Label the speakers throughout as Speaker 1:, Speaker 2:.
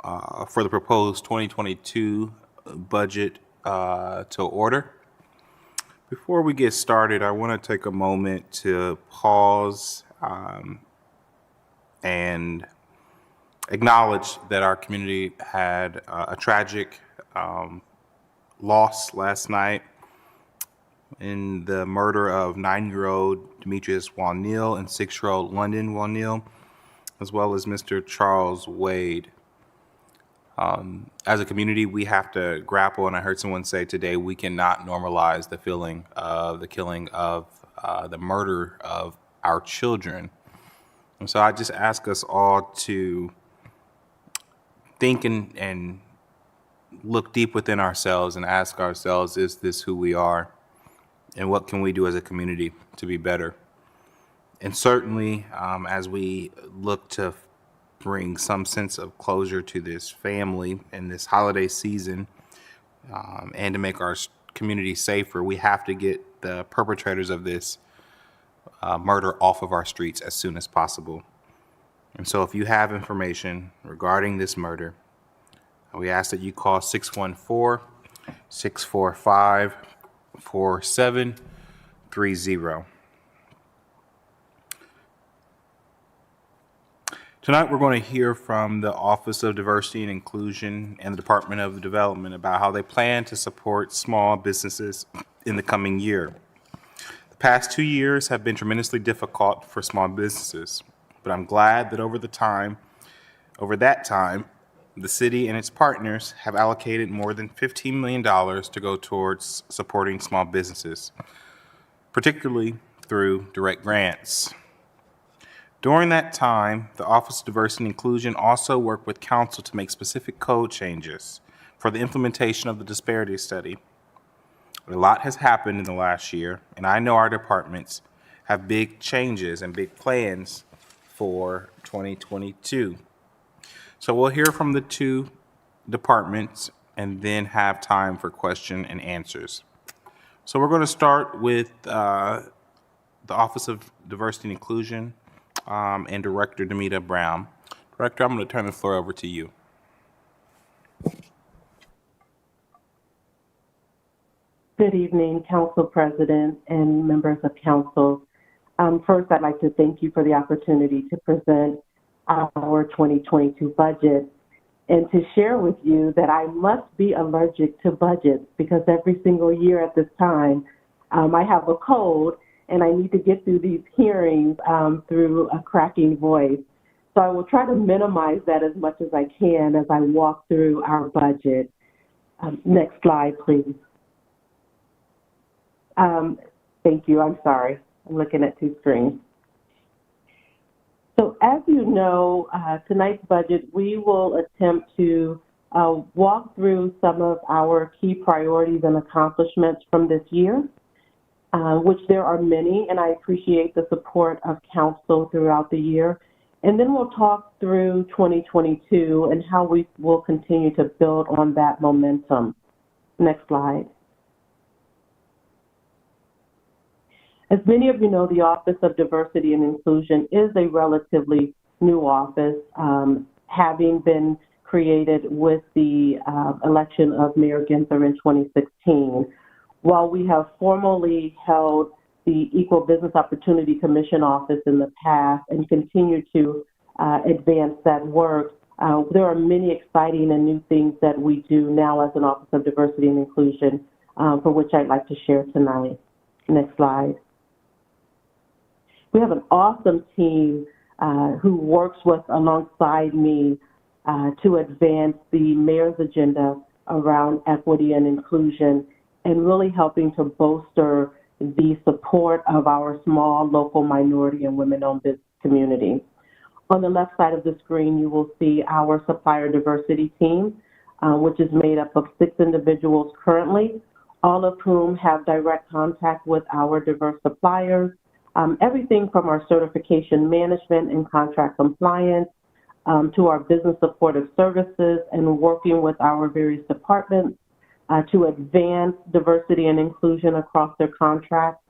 Speaker 1: for the proposed 2022 budget to order. Before we get started, I want to take a moment to pause and acknowledge that our community had a tragic loss last night in the murder of 9-year-old Demetrius Wanneal and 6-year-old London Wanneal, as well as Mr. Charles Wade. As a community, we have to grapple, and I heard someone say today, we cannot normalize the feeling of the killing of the murder of our children. And so I just ask us all to think and look deep within ourselves and ask ourselves, is this who we are? And what can we do as a community to be better? And certainly, as we look to bring some sense of closure to this family in this holiday season, and to make our community safer, we have to get the perpetrators of this murder off of our streets as soon as possible. And so if you have information regarding this murder, we ask that you call 614-645-4730. Tonight, we're going to hear from the Office of Diversity and Inclusion and the Department of Development about how they plan to support small businesses in the coming year. The past 2 years have been tremendously difficult for small businesses, but I'm glad that over that time, the city and its partners have allocated more than $15 million to go towards supporting small businesses, particularly through direct grants. During that time, the Office of Diversity and Inclusion also worked with Council to make specific code changes for the implementation of the disparity study. A lot has happened in the last year, and I know our departments have big changes and big plans for 2022. So we'll hear from the two departments and then have time for question and answers. So we're going to start with the Office of Diversity and Inclusion and Director Demita Brown. Director, I'm going to turn the floor over to you.
Speaker 2: Good evening, Council President and members of Council. First, I'd like to thank you for the opportunity to present our 2022 budget and to share with you that I must be allergic to budgets because every single year at this time, I have a cold and I need to get through these hearings through a cracking voice. So I will try to minimize that as much as I can as I walk through our budget. Next slide, please. Thank you. I'm sorry. I'm looking at two screens. So as you know, tonight's budget, we will attempt to walk through some of our key priorities and accomplishments from this year, which there are many, and I appreciate the support of Council throughout the year. And then we'll talk through 2022 and how we will continue to build on that momentum. Next slide. As many of you know, the Office of Diversity and Inclusion is a relatively new office, having been created with the election of Mayor Ginther in 2016. While we have formally held the Equal Business Opportunity Commission office in the past and continue to advance that work, there are many exciting and new things that we do now as an Office of Diversity and Inclusion, for which I'd like to share tonight. Next slide. We have an awesome team who works alongside me to advance the mayor's agenda around equity and inclusion and really helping to bolster the support of our small, local, minority, and women-owned business community. On the left side of the screen, you will see our supplier diversity team, which is made up of 6 individuals currently, all of whom have direct contact with our diverse suppliers, everything from our certification management and contract compliance to our business supportive services and working with our various departments to advance diversity and inclusion across their contracts.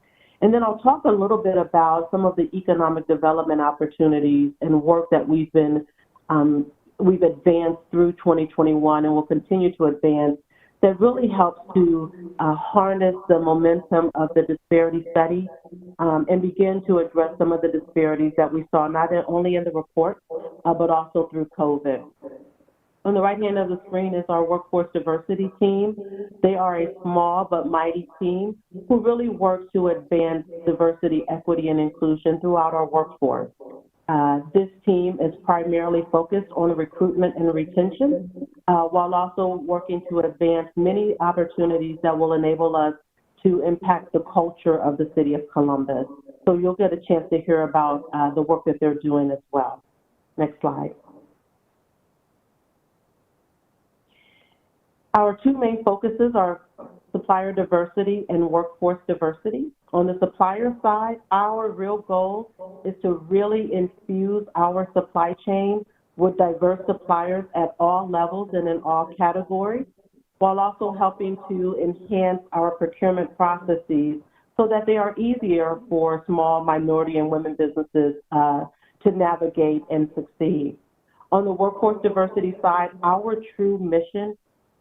Speaker 2: And then I'll talk a little bit about some of the economic development opportunities and work that we've been we've advanced through 2021 and will continue to advance that really helps to harness the momentum of the disparity study and begin to address some of the disparities that we saw not only in the report, but also through COVID. On the right hand of the screen is our workforce diversity team. They are a small but mighty team who really work to advance diversity, equity, and inclusion throughout our workforce. This team is primarily focused on recruitment and retention, while also working to advance many opportunities that will enable us to impact the culture of the City of Columbus. So you'll get a chance to hear about the work that they're doing as well. Next slide. Our two main focuses are supplier diversity and workforce diversity. On the supplier side, our real goal is to really infuse our supply chain with diverse suppliers at all levels and in all categories, while also helping to enhance our procurement processes so that they are easier for small minority and women businesses to navigate and succeed. On the workforce diversity side, our true mission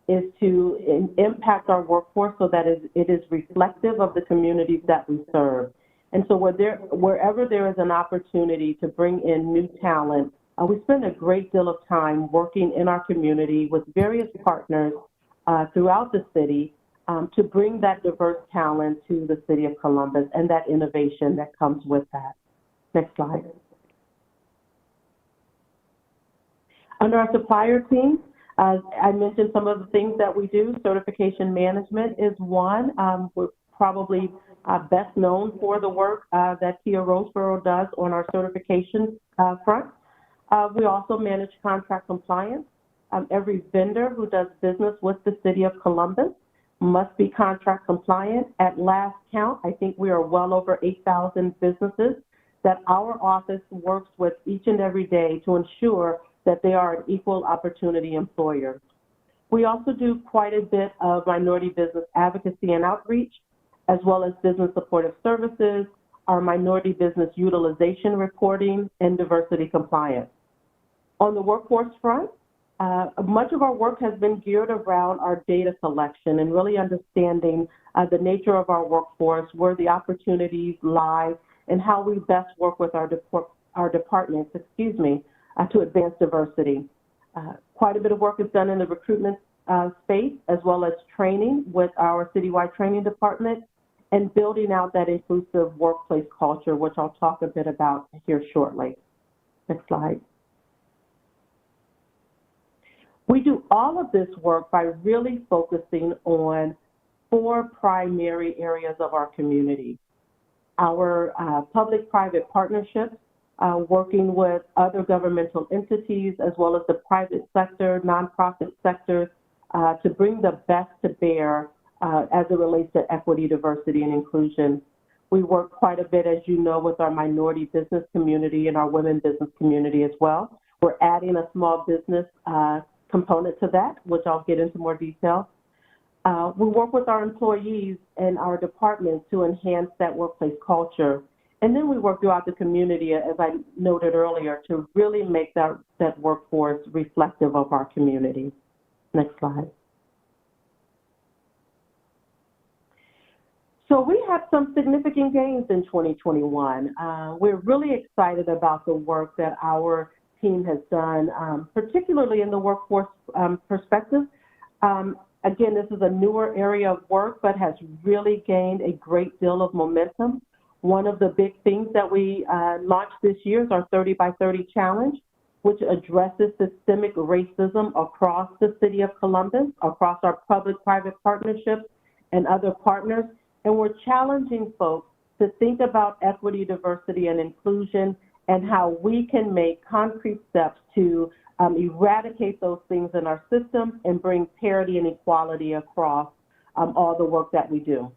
Speaker 2: is to impact our workforce so that it is reflective of the communities that we serve. And so wherever there is an opportunity to bring in new talent, we spend a great deal of time working in our community with various partners throughout the city to bring that diverse talent to the City of Columbus and that innovation that comes with that. Next slide. Under our supplier team, I mentioned some of the things that we do. Certification management is one. We're probably best known for the work that Tia Roseborough does on our certification front. We also manage contract compliance. Every vendor who does business with the City of Columbus must be contract compliant. At last count, I think we are well over 8,000 businesses that our office works with each and every day to ensure that they are an equal opportunity employer. We also do quite a bit of minority business advocacy and outreach, as well as business supportive services, our minority business utilization reporting, and diversity compliance. On the workforce front, much of our work has been geared around our data collection and really understanding the nature of our workforce, where the opportunities lie, and how we best work with our departments, to advance diversity. Quite a bit of work is done in the recruitment space, as well as training with our citywide training department and building out that inclusive workplace culture, which I'll talk a bit about here shortly. Next slide. We do all of this work by really focusing on 4 primary areas of our community. Our public-private partnerships, working with other governmental entities as well as the private sector, nonprofit sectors, to bring the best to bear as it relates to equity, diversity, and inclusion. We work quite a bit, as you know, with our minority business community and our women business community as well. We're adding a small business component to that, which I'll get into more detail. We work with our employees and our departments to enhance that workplace culture. And then we work throughout the community, as I noted earlier, to really make that workforce reflective of our community. Next slide. So we had some significant gains in 2021. We're really excited about the work that our team has done, particularly in the workforce perspective. Again, this is a newer area of work, but has really gained a great deal of momentum. One of the big things that we launched this year is our 30 by 30 challenge, which addresses systemic racism across the City of Columbus, across our public-private partnerships and other partners. And we're challenging folks to think about equity, diversity, and inclusion and how we can make concrete steps to eradicate those things in our systems and bring parity and equality across all the work that we do.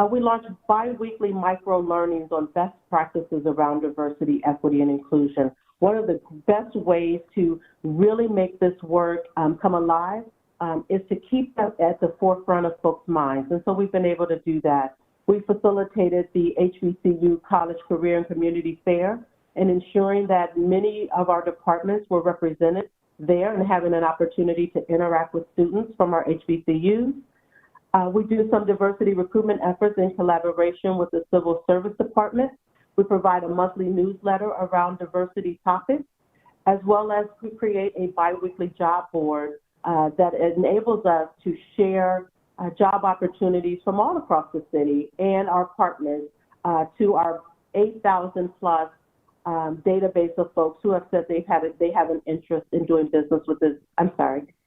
Speaker 2: We launched bi-weekly micro-learnings on best practices around diversity, equity, and inclusion. One of the best ways to really make this work come alive is to keep that at the forefront of folks' minds. And so we've been able to do that. We facilitated the HBCU College Career and Community Fair and ensuring that many of our departments were represented there and having an opportunity to interact with students from our HBCUs. We do some diversity recruitment efforts in collaboration with the Civil Service Department. We provide a monthly newsletter around diversity topics, as well as we create a biweekly job board that enables us to share job opportunities from all across the city and our partners to our 8,000 plus database of folks who have said they have an interest in doing business with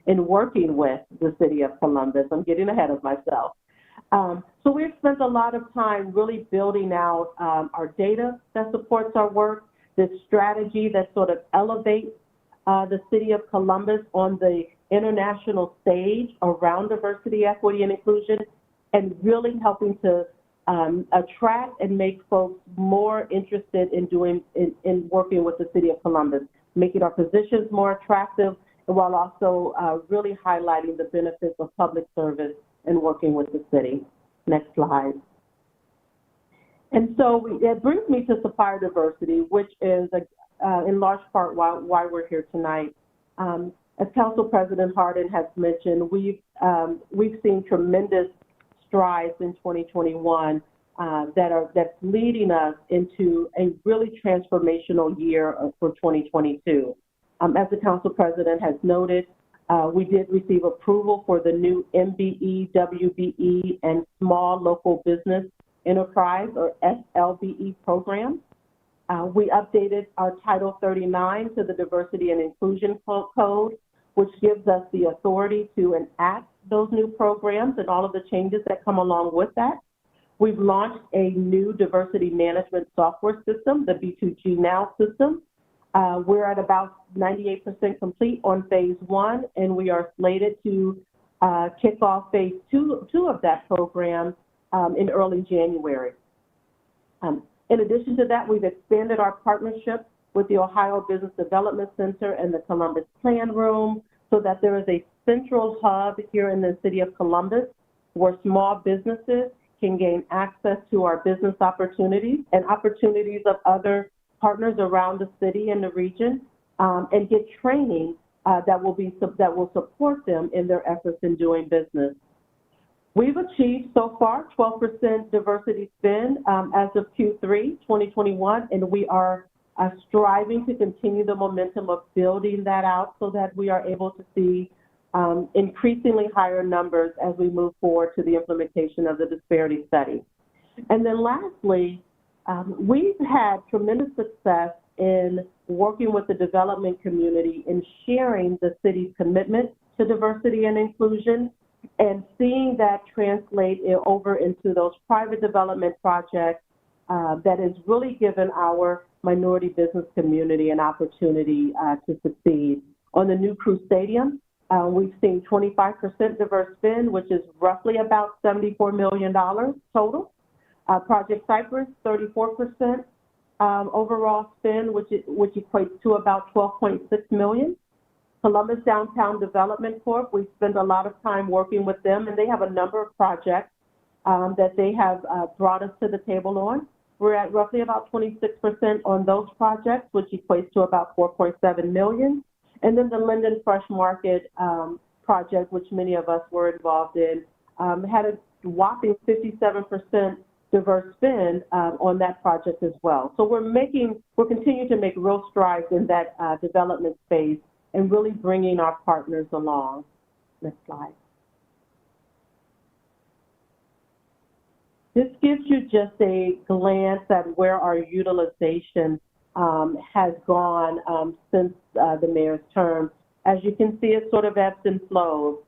Speaker 2: in working with the city of Columbus. I'm getting ahead of myself. So we've spent a lot of time really building out our data that supports our work, this strategy that sort of elevates the city of Columbus on the international stage around diversity, equity, and inclusion, and really helping to attract and make folks more interested in working with the city of Columbus, making our positions more attractive, while also really highlighting the benefits of public service and working with the city. Next slide. And so it brings me to supplier diversity, which is in large part why we're here tonight. As Council President Hardin has mentioned, we've seen tremendous strides in 2021 that's leading us into a really transformational year for 2022. As the Council President has noted, we did receive approval for the new MBE, WBE, and Small Local Business Enterprise, or SLBE program. We updated our Title 39 to the Diversity and Inclusion Code, which gives us the authority to enact those new programs and all of the changes that come along with that. We've launched a new diversity management software system, the B2G Now system. We're at about 98% complete on phase 1, and we are slated to kick off phase two of that program in early January. In addition to that, we've expanded our partnership with the Ohio Business Development Center and the Columbus Plan Room so that there is a central hub here in the city of Columbus where small businesses can gain access to our business opportunities and opportunities of other partners around the city and the region, and get training that will support them in their efforts in doing business. We've achieved so far 12% diversity spend as of Q3 2021, and we are striving to continue the momentum of building that out so that we are able to see increasingly higher numbers as we move forward to the implementation of the disparity study. And then lastly, we've had tremendous success in working with the development community in sharing the city's commitment to diversity and inclusion and seeing that translate over into those private development projects that has really given our minority business community an opportunity to succeed. On the new Crew Stadium, we've seen 25% diverse spend, which is roughly about $74 million total. Project Cypress, 34% overall spend, which equates to about $12.6 million. Columbus Downtown Development Corp., we spend a lot of time working with them, and they have a number of projects that they have brought us to the table on. We're at roughly about 26% on those projects, which equates to about $4.7 million. And then the Linden Fresh Market project, which many of us were involved in, had a whopping 57% diverse spend on that project as well. So we're continuing to make real strides in that development space and really bringing our partners along. Next slide. This gives you just a glance at where our utilization has gone since the mayor's term. As you can see, it sort of ebbs and flows.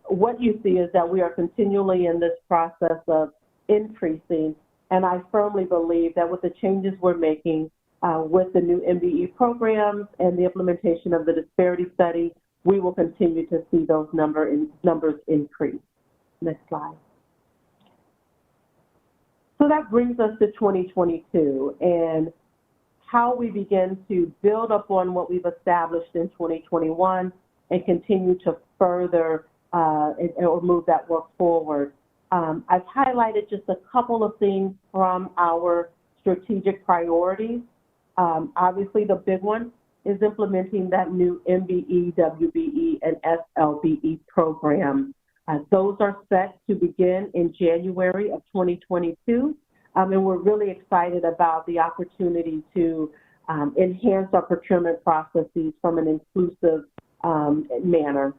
Speaker 2: What you see is that we are continually in this process of increasing, and I firmly believe that with the changes we're making with the new MBE programs and the implementation of the disparity study, we will continue to see those numbers increase. Next slide. So that brings us to 2022 and how we begin to build upon what we've established in 2021 and continue to further or move that work forward. I've highlighted just a couple of things from our strategic priorities. Obviously, the big one is implementing that new MBE, WBE, and SLBE program. Those are set to begin in January of 2022, and we're really excited about the opportunity to enhance our procurement processes from an inclusive manner.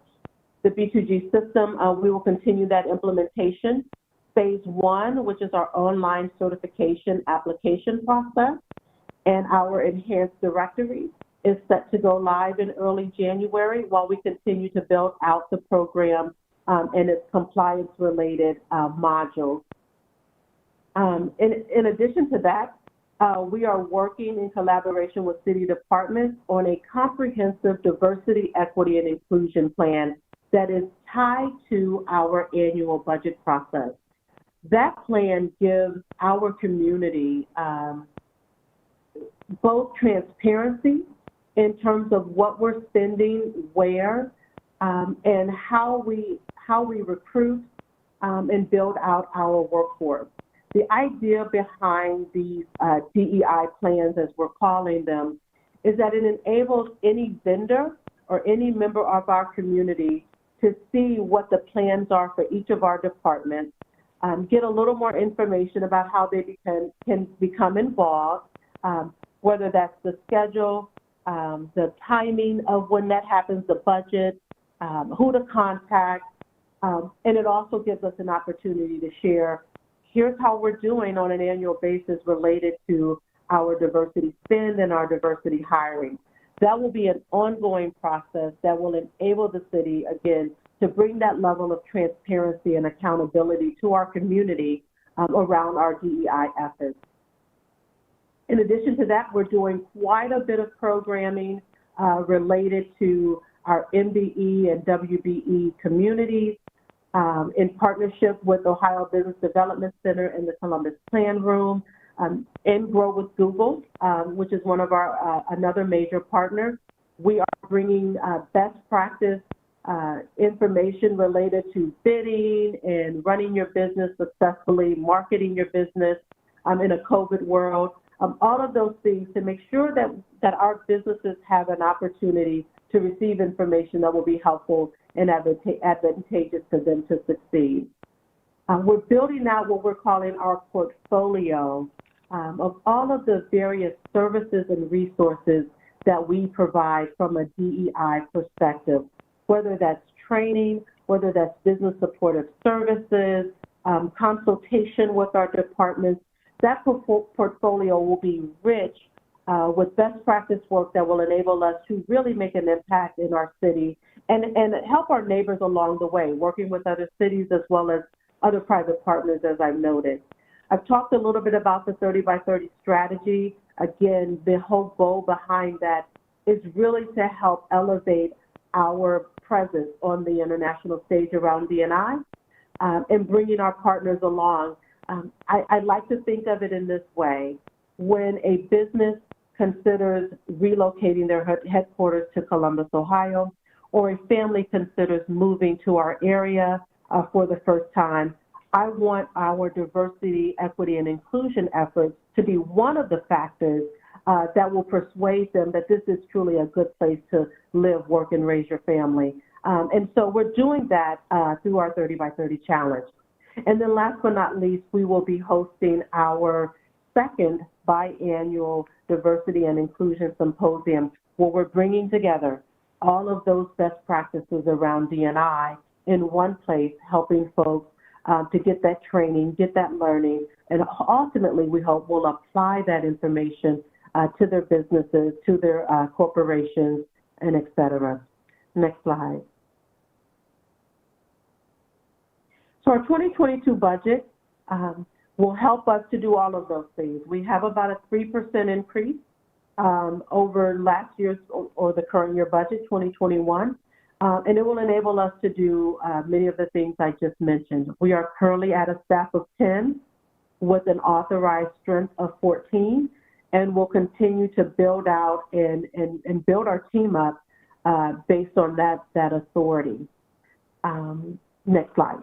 Speaker 2: The B2G system, we will continue that implementation. Phase 1, which is our online certification application process, and our enhanced directory is set to go live in early January while we continue to build out the program and its compliance-related modules. In addition to that, we are working in collaboration with city departments on a comprehensive diversity, equity, and inclusion plan that is tied to our annual budget process. That plan gives our community both transparency in terms of what we're spending, where, and how we recruit and build out our workforce. The idea behind these DEI plans, as we're calling them, is that it enables any vendor or any member of our community to see what the plans are for each of our departments, get a little more information about how they can become involved, whether that's the schedule, the timing of when that happens, the budget, who to contact, and it also gives us an opportunity to share, here's how we're doing on an annual basis related to our diversity spend and our diversity hiring. That will be an ongoing process that will enable the city, again, to bring that level of transparency and accountability to our community around our DEI efforts. In addition to that, we're doing quite a bit of programming related to our MBE and WBE communities in partnership with Ohio Business Development Center and the Columbus Plan Room, and Grow with Google, which is one of our another major partner. We are bringing best practice information related to bidding and running your business successfully, marketing your business in a COVID world, all of those things to make sure that our businesses have an opportunity to receive information that will be helpful and advantageous for them to succeed. We're building out what we're calling our portfolio of all of the various services and resources that we provide from a DEI perspective, whether that's training, whether that's business supportive services, consultation with our departments. That portfolio will be rich with best practice work that will enable us to really make an impact in our city and help our neighbors along the way, working with other cities as well as other private partners, as I've noted. I've talked a little bit about the 30 by 30 strategy. Again, the whole goal behind that is really to help elevate our presence on the international stage around D&I and bringing our partners along. I like to think of it in this way. When a business considers relocating their headquarters to Columbus, Ohio, or a family considers moving to our area for the first time, I want our diversity, equity, and inclusion efforts to be one of the factors that will persuade them that this is truly a good place to live, work, and raise your family. And so we're doing that through our 30 by 30 challenge. And then last but not least, we will be hosting our second biannual Diversity and Inclusion Symposium, where we're bringing together all of those best practices around D&I in one place, helping folks to get that training, get that learning, and ultimately we hope will apply that information to their businesses, to their corporations, and et cetera. Next slide. So our 2022 budget will help us to do all of those things. We have about a 3% increase over last year's or the current year budget, 2021, and it will enable us to do many of the things I just mentioned. We are currently at a staff of 10 with an authorized strength of 14, and we'll continue to build out and build our team up based on that authority. Next slide.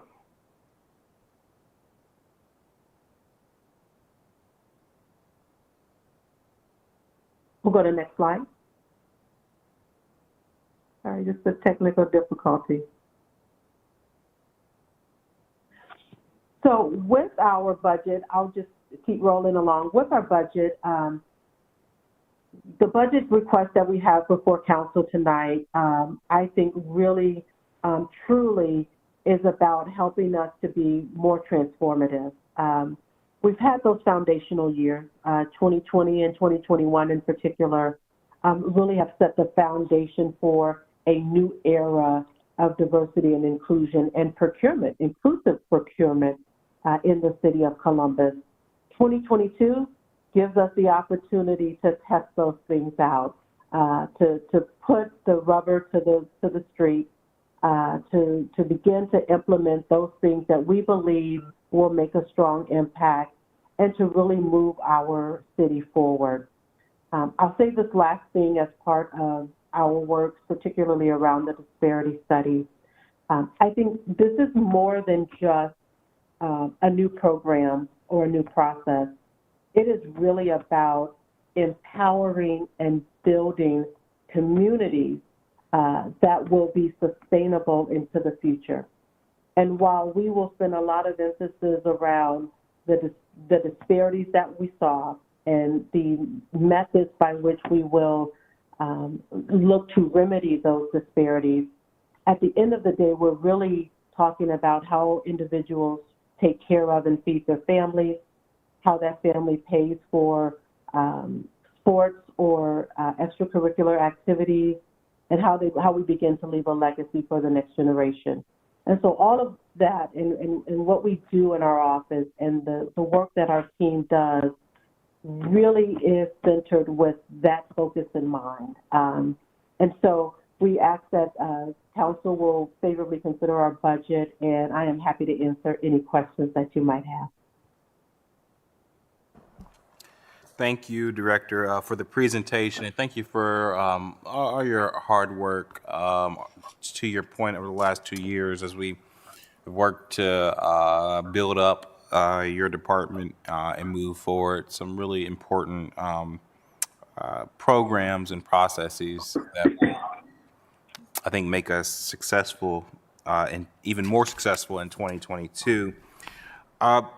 Speaker 2: We'll go to the next slide. Sorry, just a technical difficulty. So with our budget, I'll just keep rolling along. With our budget, the budget request that we have before council tonight, I think really, truly is about helping us to be more transformative. We've had those foundational years, 2020 and 2021 in particular, really have set the foundation for a new era of diversity and inclusion and procurement, inclusive procurement in the city of Columbus. 2022 gives us the opportunity to test those things out, to put the rubber to the street, to begin to implement those things that we believe will make a strong impact and to really move our city forward. I'll say this last thing as part of our work, particularly around the disparity study. I think this is more than just a new program or a new process. It is really about empowering and building communities that will be sustainable into the future. And while we will spend a lot of emphasis around the disparities that we saw and the methods by which we will look to remedy those disparities, at the end of the day, we're really talking about how individuals take care of and feed their families, how that family pays for sports or extracurricular activities, and how we begin to leave a legacy for the next generation. And so all of that and what we do in our office and the work that our team does really is centered with that focus in mind. And so we ask that council will favorably consider our budget, and I am happy to answer any questions that you might have.
Speaker 1: Thank you, Director, for the presentation, and thank you for all your hard work. To your point, over the last 2 years, as we worked to build up your department and move forward some really important programs and processes that I think make us successful and even more successful in 2022.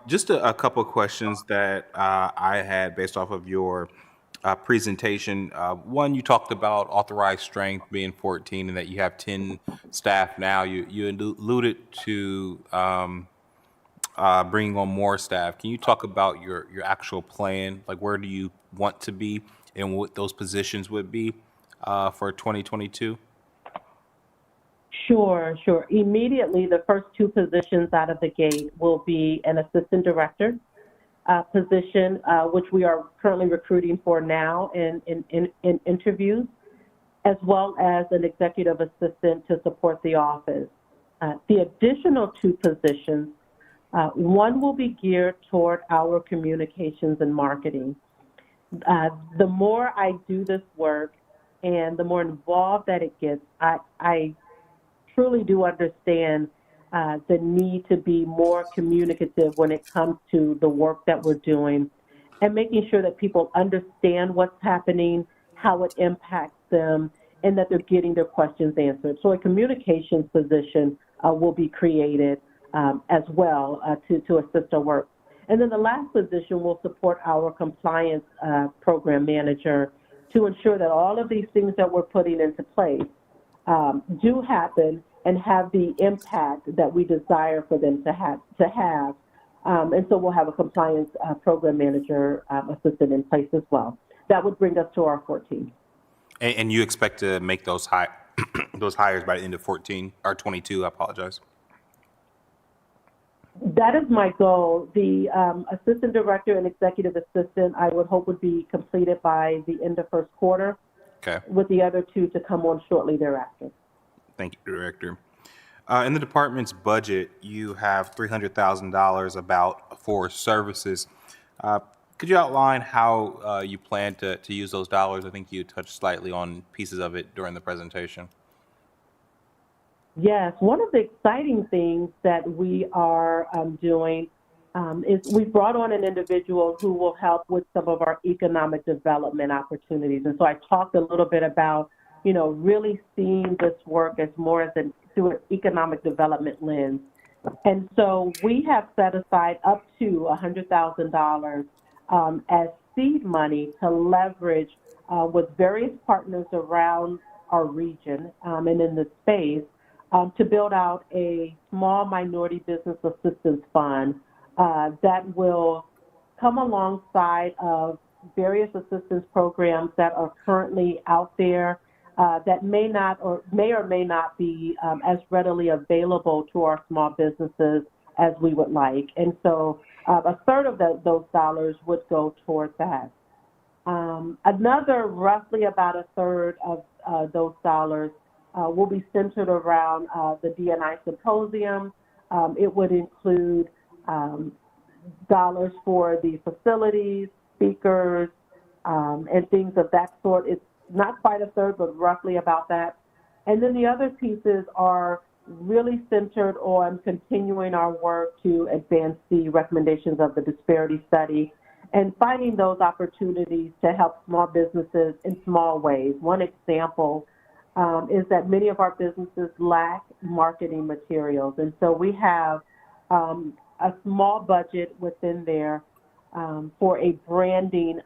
Speaker 1: Just a couple of questions that I had based off of your presentation. One, you talked about authorized strength being 14 and that you have 10 staff now. You alluded to bringing on more staff. Can you talk about your actual plan? Like, where do you want to be and what those positions would be for 2022?
Speaker 2: Sure. Immediately, the first two positions out of the gate will be an assistant director position, which we are currently recruiting for now in interviews, as well as an executive assistant to support the office. The additional two positions, one will be geared toward our communications and marketing. The more I do this work and the more involved that it gets, I truly do understand the need to be more communicative when it comes to the work that we're doing and making sure that people understand what's happening, how it impacts them, and that they're getting their questions answered. So a communications position will be created as well to assist our work. And then the last position will support our compliance program manager to ensure that all of these things that we're putting into place do happen and have the impact that we desire for them to have. And so we'll have a compliance program manager assistant in place as well. That would bring us to our 14.
Speaker 1: And you expect to make those those hires by the end of 14 or 22? I apologize.
Speaker 2: That is my goal. The assistant director and executive assistant, I would hope would be completed by the end of first quarter.
Speaker 1: Okay.
Speaker 2: With the other two to come on shortly thereafter.
Speaker 1: Thank you, Director. In the department's budget, you have $300,000 about for services. Could you outline how you plan to use those dollars? I think you touched slightly on pieces of it during the presentation.
Speaker 2: Yes, one of the exciting things that we are doing is we've brought on an individual who will help with some of our economic development opportunities. And so I talked a little bit about really seeing this work as more as through an economic development lens. And so we have set aside up to $100,000 as seed money to leverage with various partners around our region and in the space to build out a small minority business assistance fund that will come alongside of various assistance programs that are currently out there that may or may not be as readily available to our small businesses as we would like. And so a third of those dollars would go toward that. Another roughly about a third of those dollars will be centered around the D&I symposium. It would include dollars for the facilities, speakers, and things of that sort. It's not quite a third, but roughly about that. And then the other pieces are really centered on continuing our work to advance the recommendations of the disparity study and finding those opportunities to help small businesses in small ways. One example is that many of our businesses lack marketing materials. And so we have a small budget within there for a branding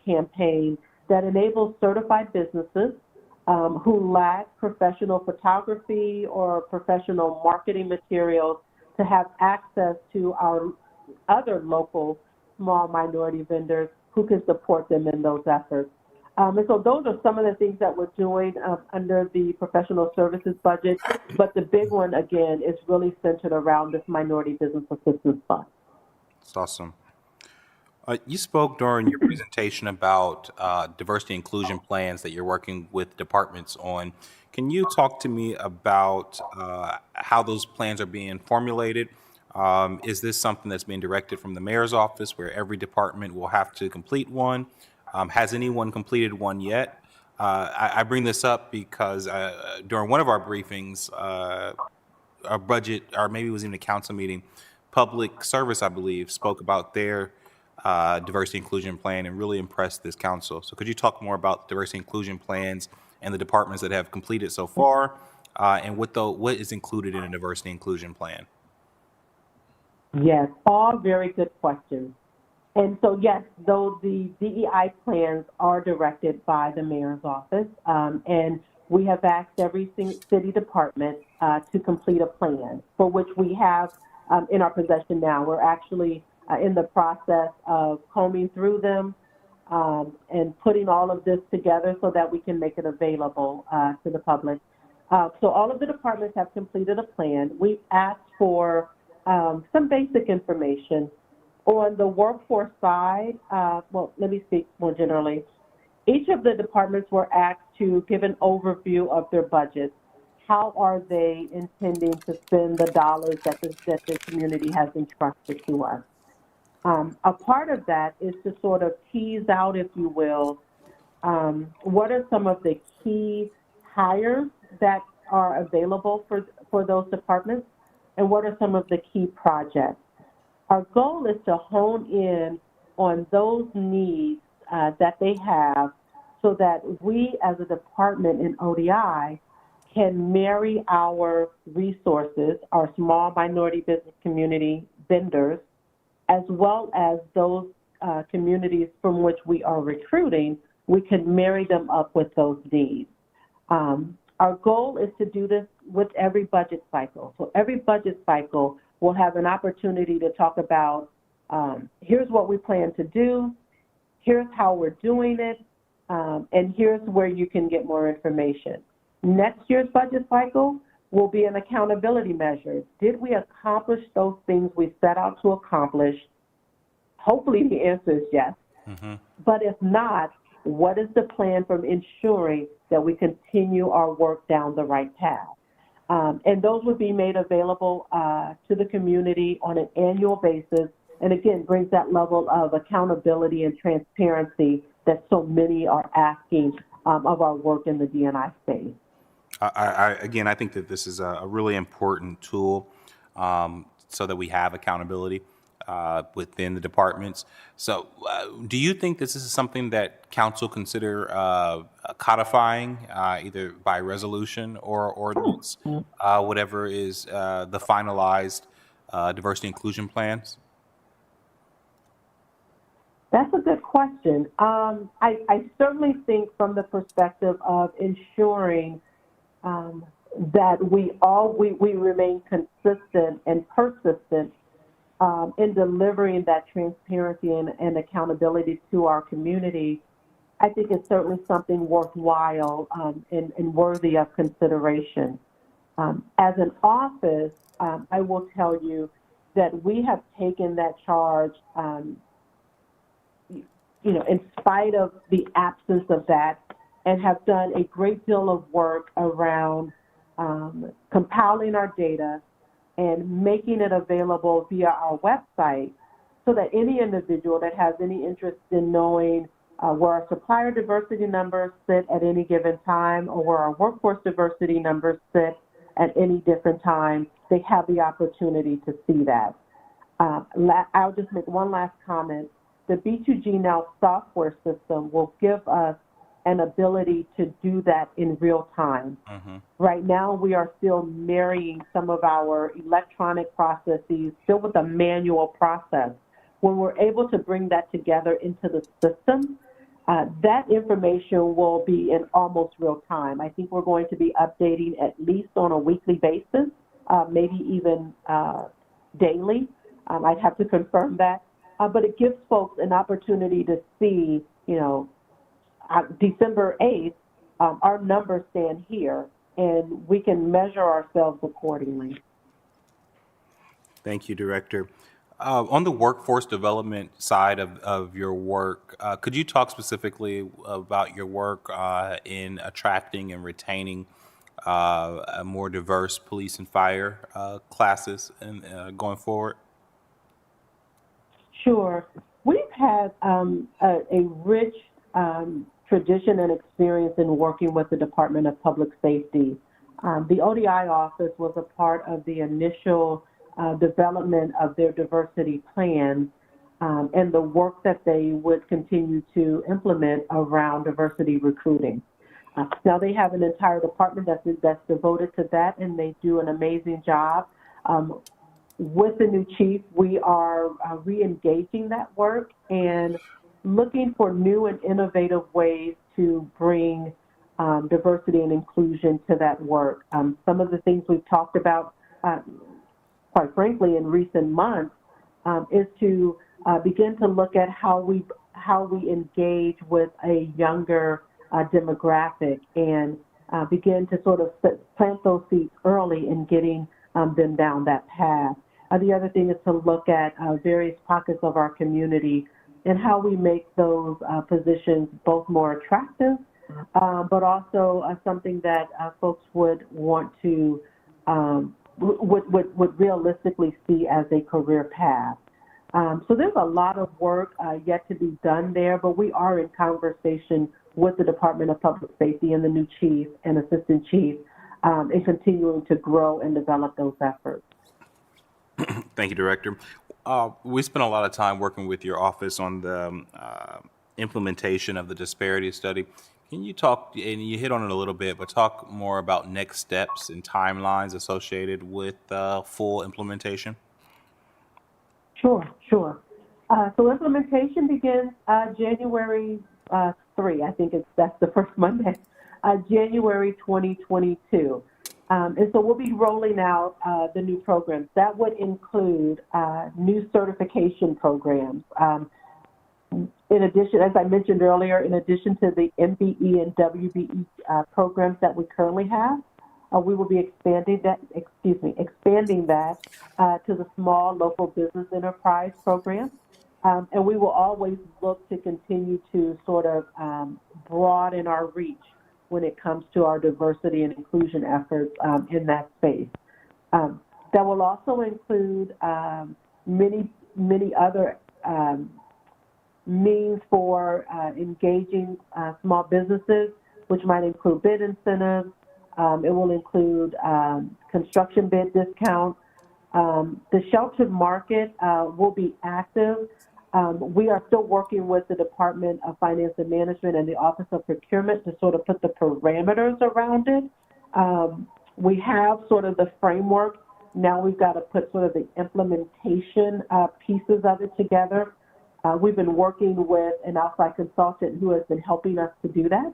Speaker 2: campaign that enables certified businesses who lack professional photography or professional marketing materials to have access to our other local small minority vendors who can support them in those efforts. And so those are some of the things that we're doing under the professional services budget. But the big one, again, is really centered around this minority business assistance fund.
Speaker 1: That's awesome. You spoke during your presentation about diversity inclusion plans that you're working with departments on. Can you talk to me about how those plans are being formulated? Is this something that's being directed from the mayor's office where every department will have to complete one? Has anyone completed one yet? I bring this up because during one of our briefings, our budget, or maybe it was even a council meeting, Public Service, I believe, spoke about their diversity inclusion plan and really impressed this council. So could you talk more about diversity inclusion plans and the departments that have completed so far, and what is included in a diversity inclusion plan?
Speaker 2: Yes, all very good questions. And so, yes, though the DEI plans are directed by the mayor's office, and we have asked every city department to complete a plan for which we have in our possession now. We're actually in the process of combing through them and putting all of this together so that we can make it available to the public. So all of the departments have completed a plan. We've asked for some basic information. On the workforce side, well, let me speak more generally. Each of the departments were asked to give an overview of their budgets. How are they intending to spend the dollars that the community has entrusted to us? A part of that is to sort of tease out, if you will, what are some of the key hires that are available for those departments, and what are some of the key projects? Our goal is to hone in on those needs that they have so that we as a department in ODI can marry our resources, our small minority business community vendors, as well as those communities from which we are recruiting. We can marry them up with those needs. Our goal is to do this with every budget cycle. So every budget cycle we'll have an opportunity to talk about, here's what we plan to do, here's how we're doing it, and here's where you can get more information. Next year's budget cycle will be an accountability measure. Did we accomplish those things we set out to accomplish? Hopefully the answer is yes. Mm-hmm. But if not, what is the plan for ensuring that we continue our work down the right path? And those would be made available to the community on an annual basis, and again, brings that level of accountability and transparency that so many are asking of our work in the D&I space.
Speaker 1: I think that this is a really important tool so that we have accountability. within the departments. So, do you think this is something that council consider codifying, either by resolution or ordinance, whatever is the finalized diversity inclusion plans?
Speaker 2: That's a good question. I certainly think from the perspective of ensuring that we remain consistent and persistent in delivering that transparency and accountability to our community. I think it's certainly something worthwhile and worthy of consideration. As an office, I will tell you that we have taken that charge, in spite of the absence of that, and have done a great deal of work around compiling our data and making it available via our website so that any individual that has any interest in knowing where our supplier diversity numbers sit at any given time or where our workforce diversity numbers sit at any different time, they have the opportunity to see that. I'll just make one last comment. The B2G Now software system will give us an ability to do that in real time. Mm-hmm. Right now, we are still marrying some of our electronic processes still with a manual process. When we're able to bring that together into the system, that information will be in almost real time. I think we're going to be updating at least on a weekly basis, maybe even daily. I'd have to confirm that. But it gives folks an opportunity to see, December 8th, our numbers stand here, and we can measure ourselves accordingly.
Speaker 1: Thank you, Director. On the workforce development side of your work, could you talk specifically about your work in attracting and retaining a more diverse police and fire classes and going forward?
Speaker 2: Sure. We've had a rich tradition and experience in working with the Department of Public Safety. The ODI office was a part of the initial development of their diversity plan and the work that they would continue to implement around diversity recruiting. Now they have an entire department that's devoted to that, and they do an amazing job. With the new chief, we are re-engaging that work and looking for new and innovative ways to bring diversity and inclusion to that work. Some of the things we've talked about, quite frankly, in recent months, is to begin to look at how we engage with a younger demographic and begin to sort of plant those seeds early in getting them down that path. The other thing is to look at various pockets of our community and how we make those positions both more attractive, but also something that folks would want to would realistically see as a career path. So there's a lot of work yet to be done there, but we are in conversation with the Department of Public Safety and the new chief and assistant chief in continuing to grow and develop those efforts.
Speaker 1: Thank you, Director. We spent a lot of time working with your office on the implementation of the disparity study. Can you talk, and you hit on it a little bit, but talk more about next steps and timelines associated with full implementation?
Speaker 2: Sure. So implementation begins January 3. I think that's the first Monday, January 2022. And so we'll be rolling out the new programs. That would include new certification programs. In addition, as I mentioned earlier, in addition to the MBE and WBE programs that we currently have, we will be expanding that to the small local business enterprise program. And we will always look to continue to sort of broaden our reach when it comes to our diversity and inclusion efforts in that space. That will also include many other means for engaging small businesses, which might include bid incentives. It will include construction bid discounts, The sheltered market will be active. We are still working with the Department of Finance and Management and the Office of Procurement to sort of put the parameters around it. We have sort of the framework. Now we've got to put sort of the implementation pieces of it together. We've been working with an outside consultant who has been helping us to do that.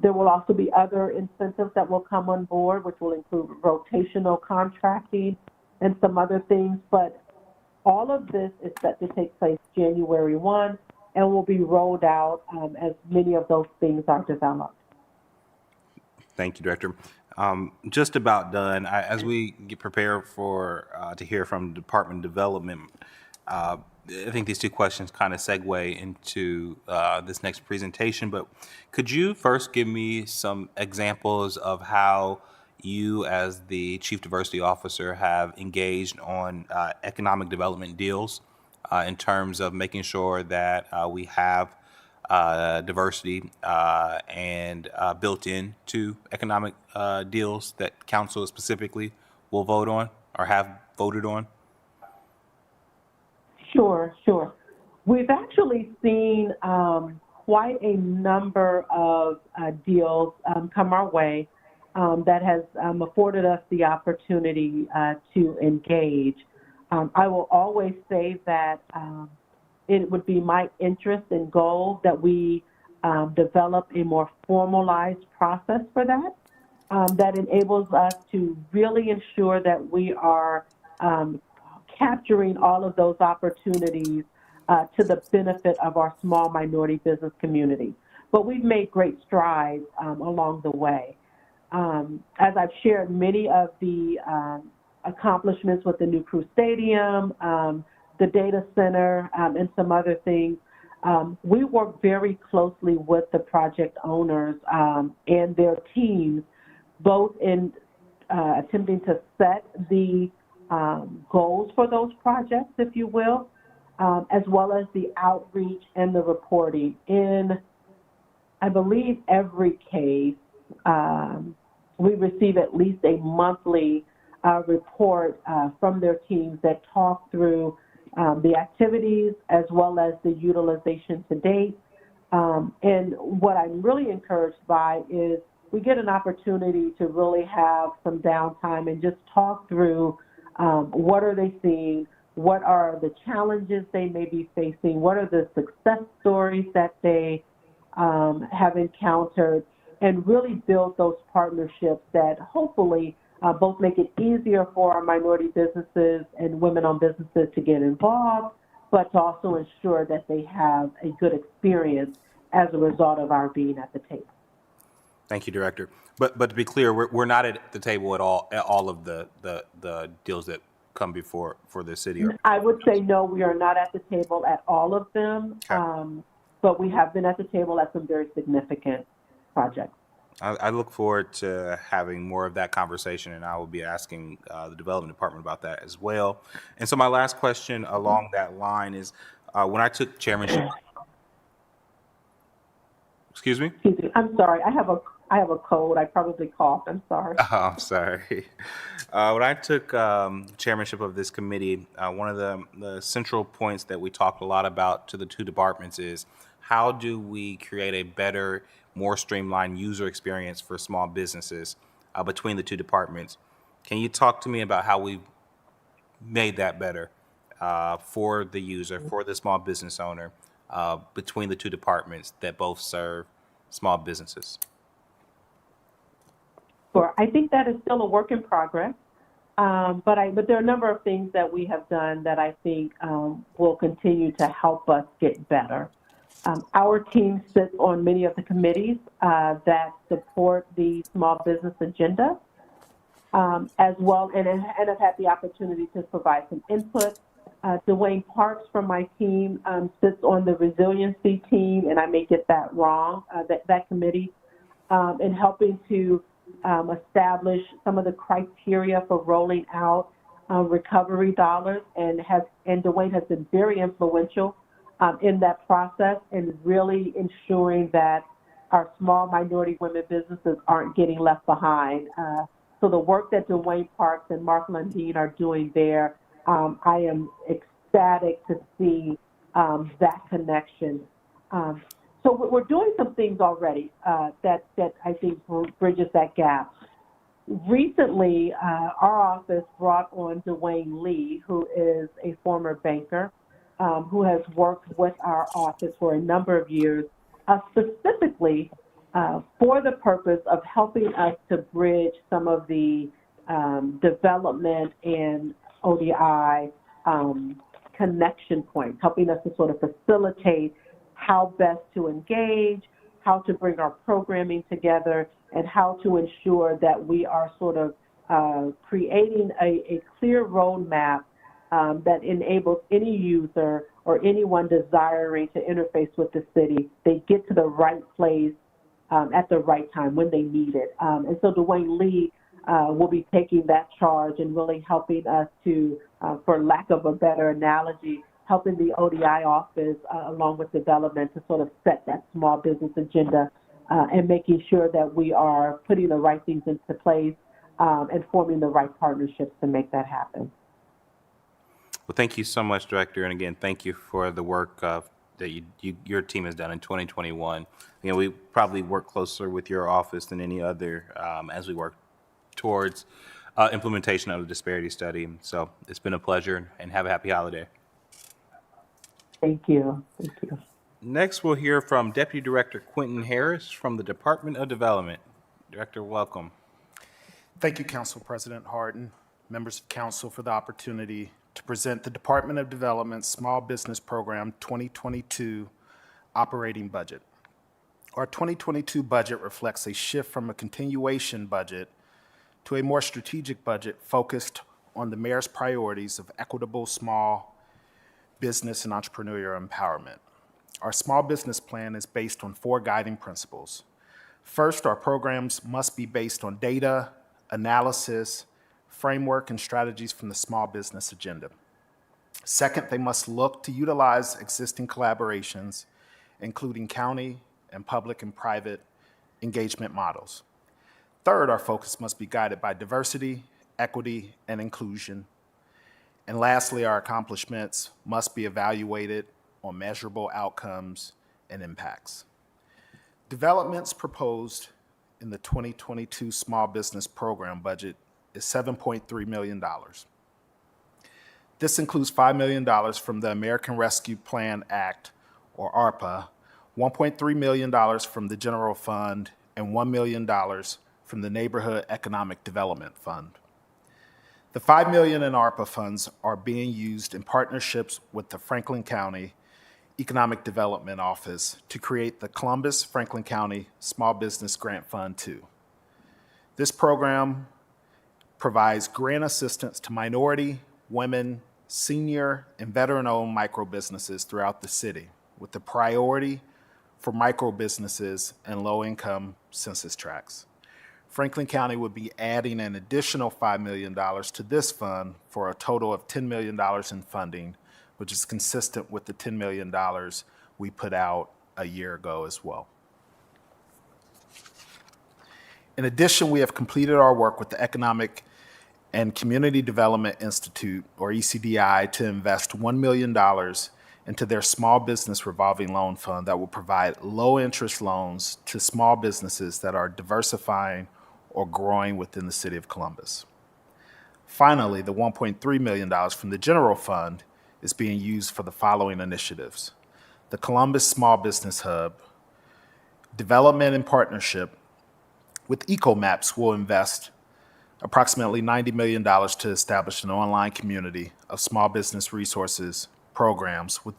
Speaker 2: There will also be other incentives that will come on board, which will include rotational contracting and some other things. But all of this is set to take place January 1 and will be rolled out as many of those things are developed.
Speaker 1: Thank you, Director. Just about done. As we get prepared for to hear from Department of Development, I think these two questions kind of segue into this next presentation. But could you first give me some examples of how you, as the Chief Diversity Officer, have engaged on economic development deals in terms of making sure that we have diversity and built into economic deals that council specifically will vote on or have voted on?
Speaker 2: Sure. We've actually seen quite a number of deals come our way that has afforded us the opportunity to engage. I will always say that it would be my interest and goal that we develop a more formalized process for that, that enables us to really ensure that we are capturing all of those opportunities to the benefit of our small minority business community. But we've made great strides along the way. As I've shared many of the accomplishments with the new Crew Stadium, the data center, and some other things, we work very closely with the project owners and their teams, both in attempting to set the goals for those projects, if you will, as well as the outreach and the reporting. In, I believe, every case, we receive at least a monthly report from their teams that talk through the activities as well as the utilization to date. And what I'm really encouraged by is we get an opportunity to really have some downtime and just talk through what are they seeing, what are the challenges they may be facing, what are the success stories that they have encountered, and really build those partnerships that hopefully both make it easier for our minority businesses and women-owned businesses to get involved, but to also ensure that they have a good experience as a result of our being at the table.
Speaker 1: Thank you, Director. But to be clear, we're not at the table at all of the deals that come before for the city.
Speaker 2: I would say no, we are not at the table at all of them, okay. But we have been at the table at some very significant projects.
Speaker 1: I look forward to having more of that conversation, and I will be asking the Development Department about that as well. And so my last question along that line is, when I took chairmanship... Excuse me?
Speaker 2: I'm sorry. I have a cold. I probably coughed. I'm sorry.
Speaker 1: Oh, I'm sorry. When I took chairmanship of this committee, one of the central points that we talked a lot about to the two departments is how do we create a better, more streamlined user experience for small businesses between the two departments. Can you talk to me about how we've made that better for the user, for the small business owner, between the two departments that both serve small businesses?
Speaker 2: Sure. I think that is still a work in progress, but there are a number of things that we have done that I think will continue to help us get better. Our team sits on many of the committees that support the small business agenda, as well, and have had the opportunity to provide some input. Dwayne Parks from my team sits on the resiliency team, and I may get that wrong, that committee, in helping to establish some of the criteria for rolling out recovery dollars, and Dwayne has been very influential in that process and really ensuring that our small minority women businesses aren't getting left behind. So the work that Dwayne Parks and Mark Lundeen are doing there, I am ecstatic to see that connection. So we're doing some things already that I think bridges that gap. Recently, our office brought on Dwayne Lee, who is a former banker, who has worked with our office for a number of years, specifically for the purpose of helping us to bridge some of the development and ODI connection points, helping us to sort of facilitate how best to engage, how to bring our programming together, and how to ensure that we are sort of creating a clear roadmap that enables any user or anyone desiring to interface with the city, they get to the right place at the right time when they need it. And so Dwayne Lee will be taking that charge and really helping us to, for lack of a better analogy, helping the ODI office along with development to sort of set that small business agenda and making sure that we are putting the right things into place and forming the right partnerships to make that happen.
Speaker 1: Well, thank you so much, Director. And again, thank you for the work that your team has done in 2021. You know, we probably work closer with your office than any other as we work towards implementation of the disparity study. So it's been a pleasure, and have a happy holiday.
Speaker 2: Thank you. Thank you.
Speaker 1: Next, we'll hear from Deputy Director Quentin Harris from the Department of Development. Director, welcome.
Speaker 3: Thank you, Council President Harden, members of Council, for the opportunity to present the Department of Development Small Business Program 2022 operating budget. Our 2022 budget reflects a shift from a continuation budget to a more strategic budget focused on the Mayor's priorities of equitable small business and entrepreneurial empowerment. Our small business plan is based on 4 guiding principles. First, our programs must be based on data, analysis, framework, and strategies from the small business agenda. Second, they must look to utilize existing collaborations, including county and public and private engagement models. Third, our focus must be guided by diversity, equity, and inclusion. And lastly, our accomplishments must be evaluated on measurable outcomes and impacts. Developments proposed in the 2022 Small Business Program budget is $7.3 million. This includes $5 million from the American Rescue Plan Act, or ARPA, $1.3 million from the General Fund, and $1 million from the Neighborhood Economic Development Fund. The $5 million in ARPA funds are being used in partnerships with the Franklin County Economic Development Office to create the Columbus-Franklin County Small Business Grant Fund 2. This program provides grant assistance to minority, women, senior, and veteran-owned micro businesses throughout the city, with the priority for micro businesses and low-income census tracts. Franklin County would be adding an additional $5 million to this fund for a total of $10 million in funding, which is consistent with the $10 million we put out a year ago as well. In addition, we have completed our work with the Economic and Community Development Institute, or ECDI, to invest $1 million into their small business revolving loan fund that will provide low-interest loans to small businesses that are diversifying or growing within the city of Columbus. Finally, the $1.3 million from the general fund is being used for the following initiatives: the Columbus Small Business Hub, development in partnership with EcoMaps will invest approximately $90 million to establish an online community of small business resources programs with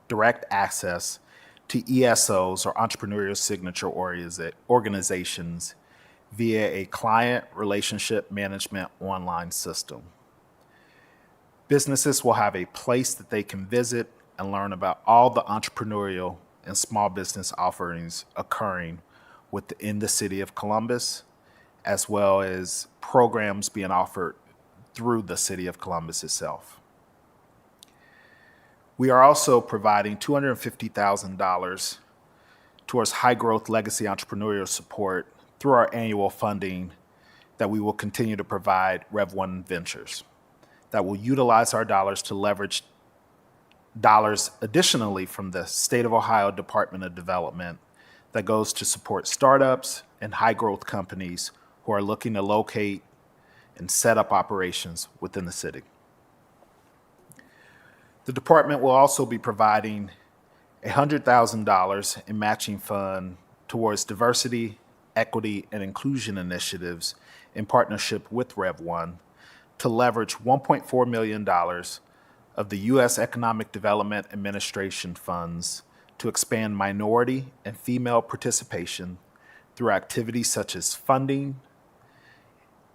Speaker 3: direct access to ESOs, or entrepreneurial signature organizations, via a client relationship management online system. Businesses will have a place that they can visit and learn about all the entrepreneurial and small business offerings occurring within the city of Columbus, as well as programs being offered through the city of Columbus itself. We are also providing $250,000 towards high-growth legacy entrepreneurial support through our annual funding that we will continue to provide Rev 1 Ventures that will utilize our dollars to leverage dollars additionally from the State of Ohio Department of Development that goes to support startups and high growth companies who are looking to locate and set up operations within the city. The department will also be providing $100,000 in matching fund towards diversity, equity, and inclusion initiatives in partnership with Rev 1 to leverage $1.4 million of the U.S. Economic Development Administration funds to expand minority and female participation through activities such as funding,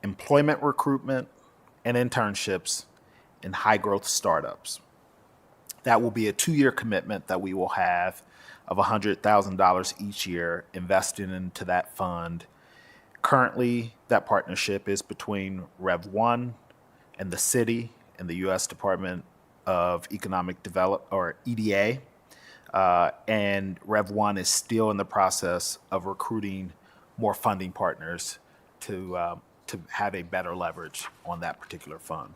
Speaker 3: employment recruitment, and internships in high-growth startups. That will be a 2-year commitment that we will have of $100,000 each year invested into that fund. Currently, that partnership is between Rev 1 and the city and the U.S. Department of Economic Development, or EDA. And Rev 1 is still in the process of recruiting more funding partners to have a better leverage on that particular fund.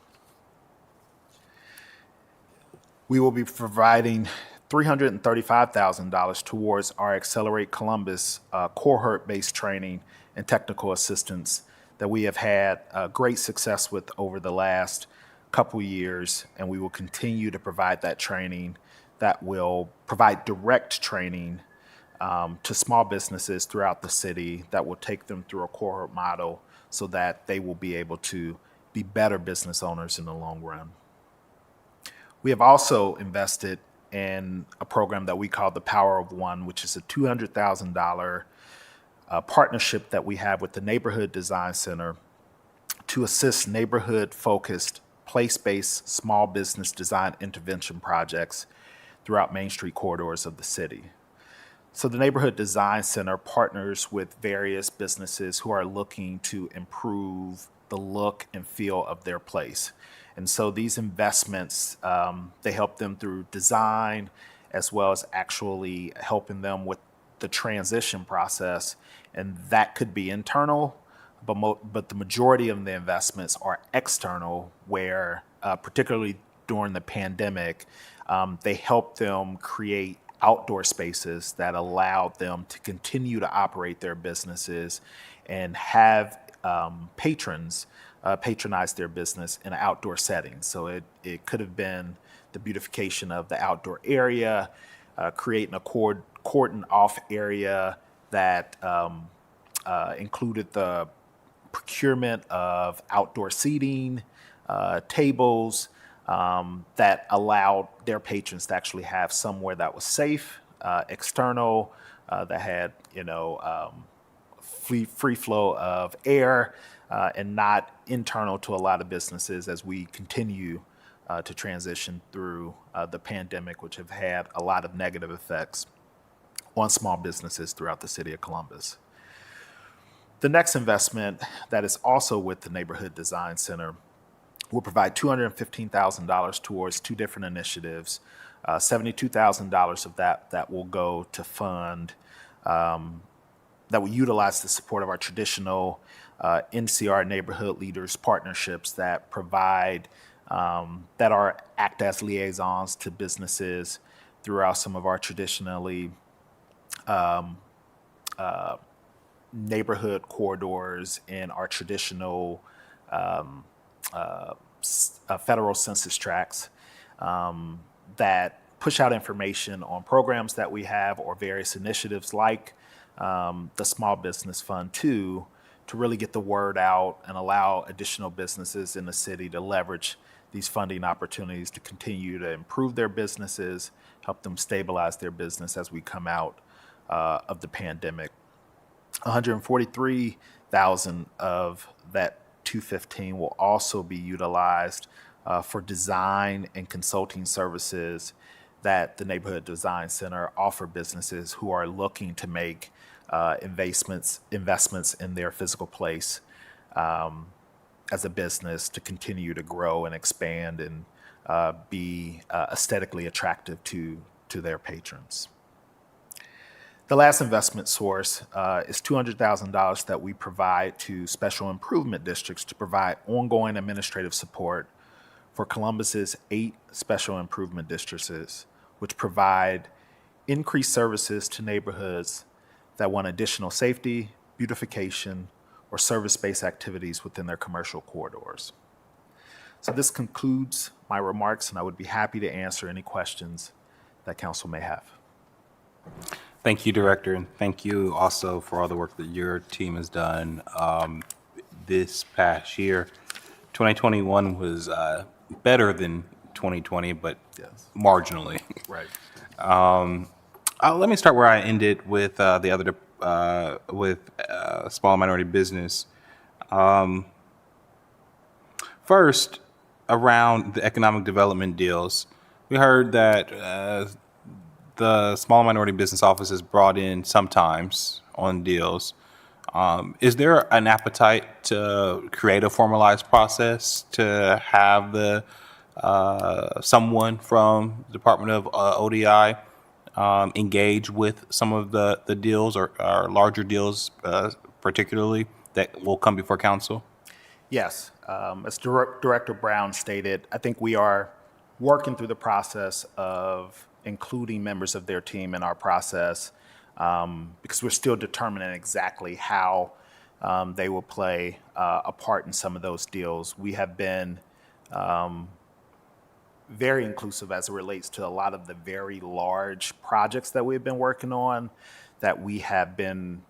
Speaker 3: We will be providing $335,000 towards our Accelerate Columbus cohort-based training and technical assistance that we have had great success with over the last couple years, and we will continue to provide that training that will provide direct training to small businesses throughout the city that will take them through a cohort model so that they will be able to be better business owners in the long run. We have also invested in a program that we call the Power of One, which is a $200,000 partnership that we have with the Neighborhood Design Center to assist neighborhood-focused, place-based small business design intervention projects throughout Main Street corridors of the city. So the Neighborhood Design Center partners with various businesses who are looking to improve the look and feel of their place. And so these investments, they help them through design as well as actually helping them with the transition process. And that could be internal, but the majority of the investments are external, where particularly during the pandemic, they help them create outdoor spaces that allowed them to continue to operate their businesses and have patrons patronize their business in an outdoor setting. So it could have been the beautification of the outdoor area, creating a cordon off area that included the procurement of outdoor seating, tables, that allowed their patrons to actually have somewhere that was safe, external, that had free flow of air, and not internal to a lot of businesses as we continue to transition through the pandemic, which have had a lot of negative effects on small businesses throughout the city of Columbus. The next investment that is also with the Neighborhood Design Center will provide $215,000 towards 2 different initiatives. $72,000 of that will go to fund, that will utilize the support of our traditional NCR neighborhood leaders partnerships that provide, act as liaisons to businesses throughout some of our traditionally neighborhood corridors in our traditional federal census tracts that push out information on programs that we have or various initiatives like the Small Business Fund to really get the word out and allow additional businesses in the city to leverage these funding opportunities to continue to improve their businesses, help them stabilize their business as we come out of the pandemic. $143,000 of that $215,000 will also be utilized for design and consulting services that the Neighborhood Design Center offer businesses who are looking to make investments in their physical place as a business to continue to grow and expand and be aesthetically attractive to their patrons. The last investment source is $200,000 that we provide to special improvement districts to provide ongoing administrative support for Columbus's 8 special improvement districts, which provide increased services to neighborhoods that want additional safety, beautification, or service-based activities within their commercial corridors. So this concludes my remarks, and I would be happy to answer any questions that council may have.
Speaker 1: Thank you, Director, and thank you also for all the work that your team has done this past year. 2021 was better than 2020, but
Speaker 3: Yes.
Speaker 1: marginally.
Speaker 3: Right.
Speaker 1: Let me start where I ended with the other with small minority business. First, around the economic development deals, we heard that the small minority business office is brought in sometimes on deals. Is there an appetite to create a formalized process to have the someone from the Department of ODI engage with some of the deals or larger deals, particularly that will come before council?
Speaker 3: Yes, as Director Brown stated, I think we are working through the process of including members of their team in our process because we're still determining exactly how they will play a part in some of those deals. We have been very inclusive as it relates to a lot of the very large projects that we've been working on, that we have been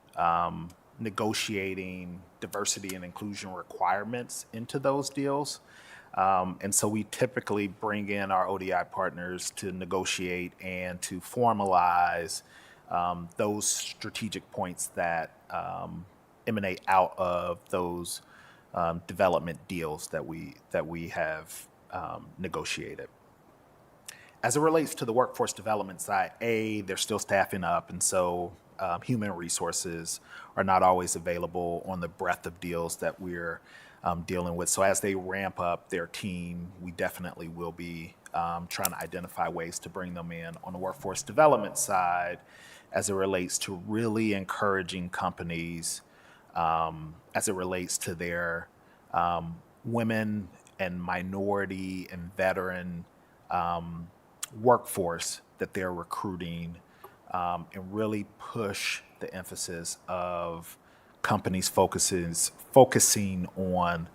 Speaker 3: negotiating diversity and inclusion requirements into those deals. And so we typically bring in our ODI partners to negotiate and to formalize those strategic points that emanate out of those development deals that we have negotiated. As it relates to the workforce development side, they're still staffing up, and so human resources are not always available on the breadth of deals that we're dealing with. So as they ramp up their team, we definitely will be trying to identify ways to bring them in on the workforce development side as it relates to really encouraging companies as it relates to their women and minority and veteran workforce that they're recruiting, and really push the emphasis of companies focusing on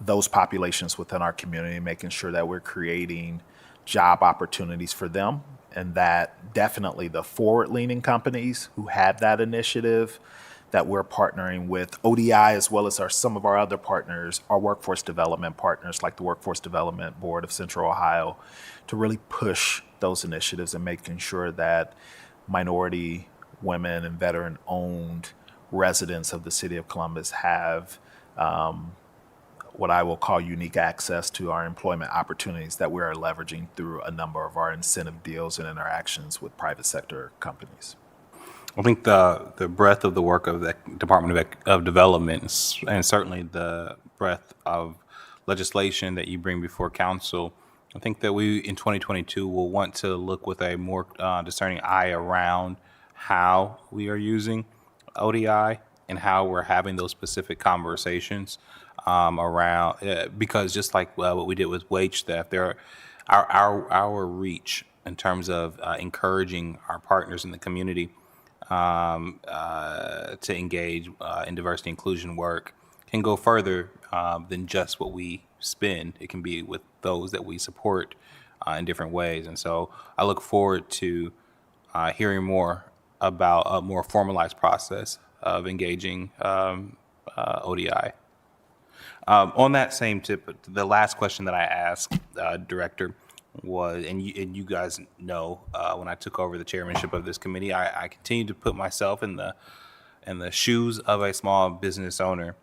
Speaker 3: those populations within our community, making sure that we're creating job opportunities for them, and that definitely the forward-leaning companies who have that initiative that we're partnering with ODI as well as some of our other partners, our workforce development partners like the Workforce Development Board of Central Ohio, to really push those initiatives and making sure that minority, women, and veteran-owned residents of the city of Columbus have what I will call unique access to our employment opportunities that we are leveraging through a number of our incentive deals and interactions with private sector companies.
Speaker 1: I think the breadth of the work of the Department of Development and certainly the breadth of legislation that you bring before council, I think that we in 2022 will want to look with a more discerning eye around how we are using ODI and how we're having those specific conversations around because just like what we did with wage theft, our reach in terms of encouraging our partners in the community to engage in diversity inclusion work can go further than just what we spend. It can be with those that we support in different ways. And so I look forward to hearing more about a more formalized process of engaging ODI. On that same tip, the last question that I asked, Director, was, and you guys know, when I took over the chairmanship of this committee, I continued to put myself in the shoes of a small business owner,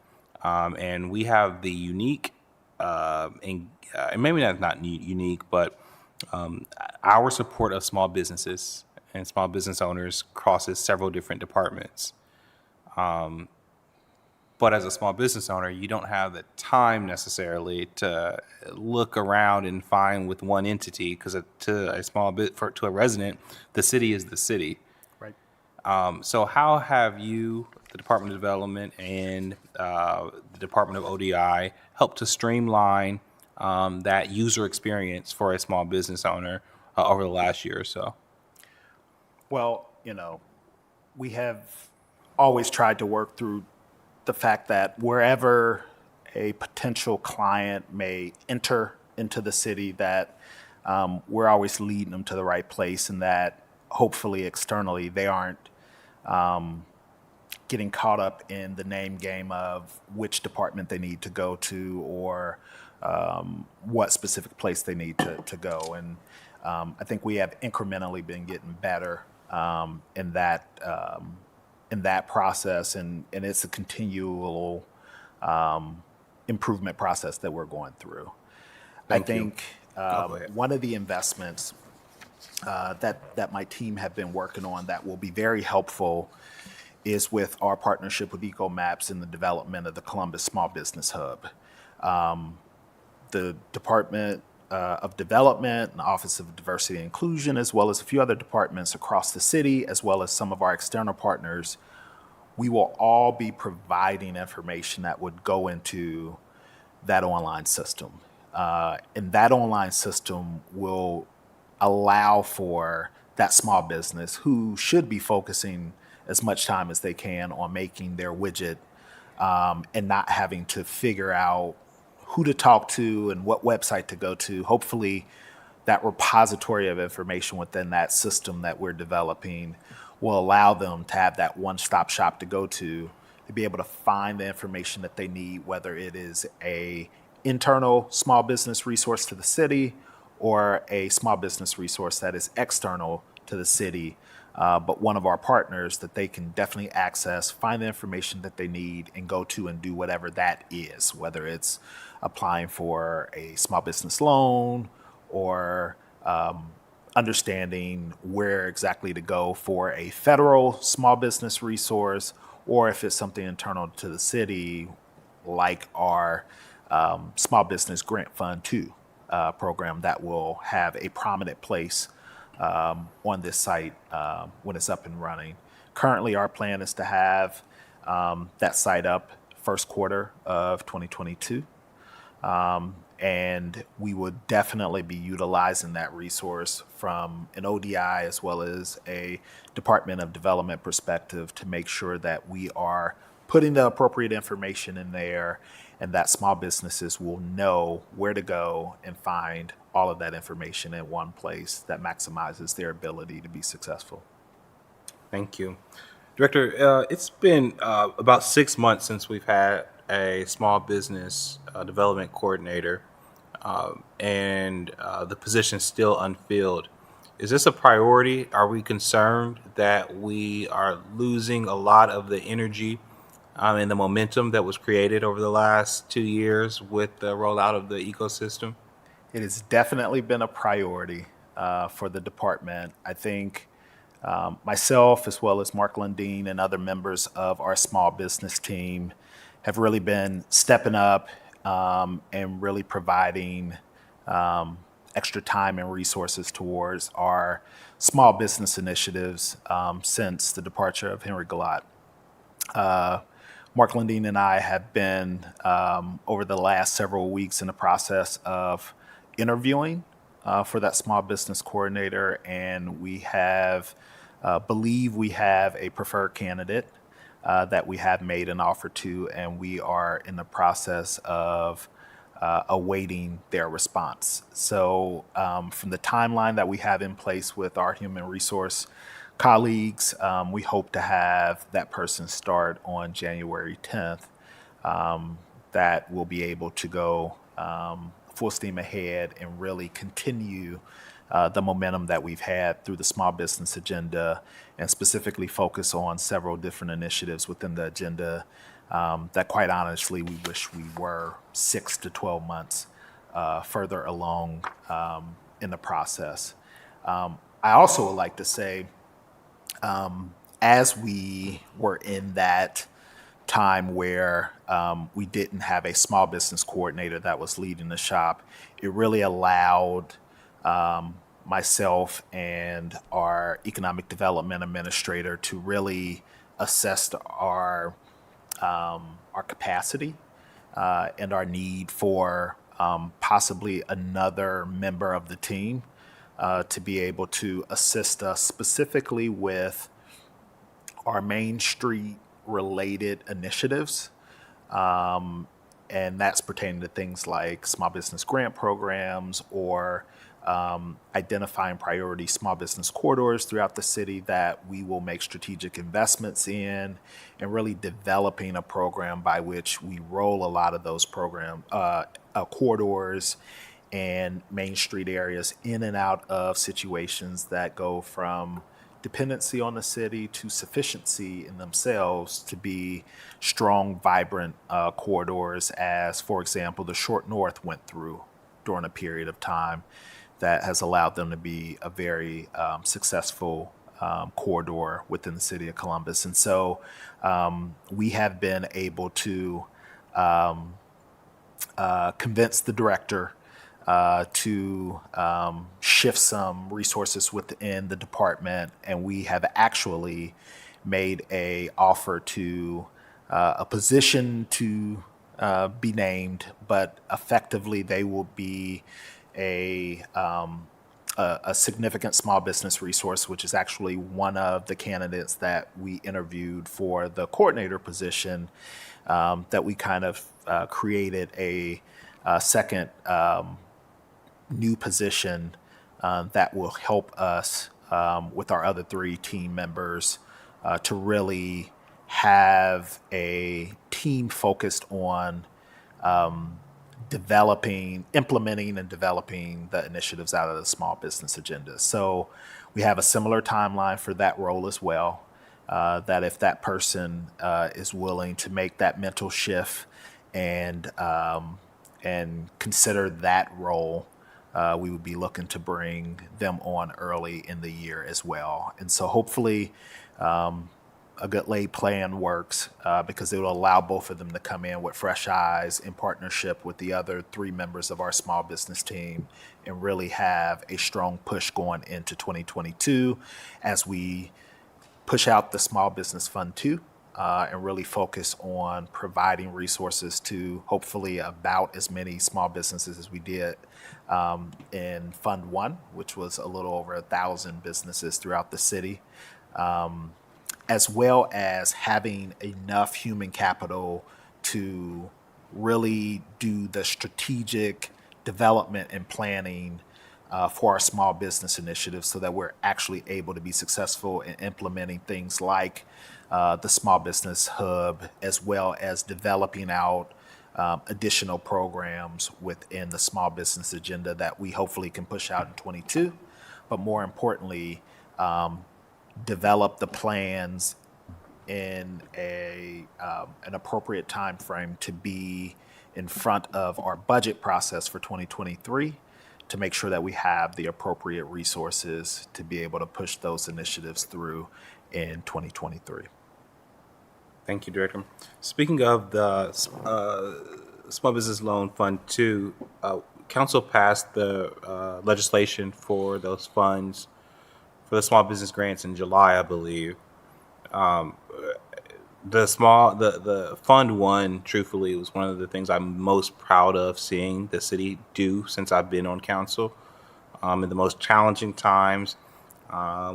Speaker 1: and we have the unique, and maybe not unique, but our support of small businesses and small business owners crosses several different departments. But as a small business owner, you don't have the time necessarily to look around and find with one entity, because to a resident, the city is the city. So how have you, the Department of Development and the Department of ODI, helped to streamline that user experience for a small business owner over the last year or so?
Speaker 3: Well, we have always tried to work through the fact that wherever a potential client may enter into the city, that we're always leading them to the right place, and that hopefully externally they aren't getting caught up in the name game of which department they need to go to, or what specific place they need to go. And I think we have incrementally been getting better in that process, and it's a continual improvement process that we're going through.
Speaker 1: Thank
Speaker 3: I
Speaker 1: you.
Speaker 3: think
Speaker 1: Go ahead.
Speaker 3: one of the investments that my team have been working on that will be very helpful is with our partnership with EcoMaps and the development of the Columbus Small Business Hub. The Department of Development and the Office of Diversity and Inclusion, as well as a few other departments across the city, as well as some of our external partners, we will all be providing information that would go into that online system. And that online system will allow for that small business who should be focusing as much time as they can on making their widget and not having to figure out who to talk to and what website to go to. Hopefully, that repository of information within that system that we're developing will allow them to have that one-stop shop to go to be able to find the information that they need, whether it is a internal small business resource to the city or a small business resource that is external to the city, but one of our partners that they can definitely access, find the information that they need, and go to and do whatever that is, whether it's applying for a small business loan or understanding where exactly to go for a federal small business resource, or if it's something internal to the city, like our Small Business Grant Fund 2 program that will have a prominent place on this site when it's up and running. Currently, our plan is to have that site up first quarter of 2022. And we would definitely be utilizing that resource from an ODI as well as a Department of Development perspective to make sure that we are putting the appropriate information in there and that small businesses will know where to go and find all of that information in one place that maximizes their ability to be successful.
Speaker 1: Thank you. Director, it's been about 6 months since we've had a small business development coordinator, and the position still unfilled. Is this a priority? Are we concerned that we are losing a lot of the energy and the momentum that was created over the last 2 years with the rollout of the ecosystem?
Speaker 3: It has definitely been a priority for the department. I think myself, as well as Mark Lundeen and other members of our small business team, have really been stepping up and really providing extra time and resources towards our small business initiatives since the departure of Henry Galat. Mark Lundeen and I have been, over the last several weeks, in the process of interviewing for that small business coordinator, and we have believe we have a preferred candidate that we have made an offer to, and we are in the process of awaiting their response. So from the timeline that we have in place with our human resource colleagues, we hope to have that person start on January 10th. That will be able to go full steam ahead and really continue the momentum that we've had through the small business agenda, and specifically focus on several different initiatives within the agenda that, quite honestly, we wish we were 6 to 12 months further along in the process. I also would like to say, as we were in that time where we didn't have a small business coordinator that was leading the shop, it really allowed myself and our economic development administrator to really assess our capacity and our need for possibly another member of the team to be able to assist us specifically with our Main Street related initiatives. And that's pertaining to things like small business grant programs or identifying priority small business corridors throughout the city that we will make strategic investments in, and really developing a program by which we roll a lot of those corridors and Main Street areas in and out of situations that go from dependency on the city to sufficiency in themselves to be strong, vibrant corridors, as, for example, the Short North went through during a period of time that has allowed them to be a very successful corridor within the city of Columbus. And so we have been able to convince the director to shift some resources within the department, and we have actually made a offer to a position to be named, but effectively they will be a significant small business resource, which is actually one of the candidates that we interviewed for the coordinator position, that we kind of created a second new position that will help us with our other 3 team members to really have a team focused on implementing and developing the initiatives out of the small business agenda. So we have a similar timeline for that role as well, that if that person is willing to make that mental shift and consider that role, we would be looking to bring them on early in the year as well. And so hopefully a good laid plan works because it will allow both of them to come in with fresh eyes in partnership with the other 3 members of our small business team and really have a strong push going into 2022 as we push out the Small Business Fund 2 and really focus on providing resources to hopefully about as many small businesses as we did in Fund 1, which was a little over 1,000 businesses throughout the city, as well as having enough human capital to really do the strategic development and planning for our small business initiatives so that we're actually able to be successful in implementing things like the Small Business Hub, as well as developing out additional programs within the small business agenda that we hopefully can push out in 22, but more importantly, develop the plans in an appropriate time frame to be in front of our budget process for 2023 to make sure that we have the appropriate resources to be able to push those initiatives through in 2023.
Speaker 1: Thank you, Director. Speaking of the Small Business Loan Fund 2, Council passed the legislation for those funds for the small business grants in July, I believe. The Fund 1, truthfully, was one of the things I'm most proud of seeing the city do since I've been on council. In the most challenging times,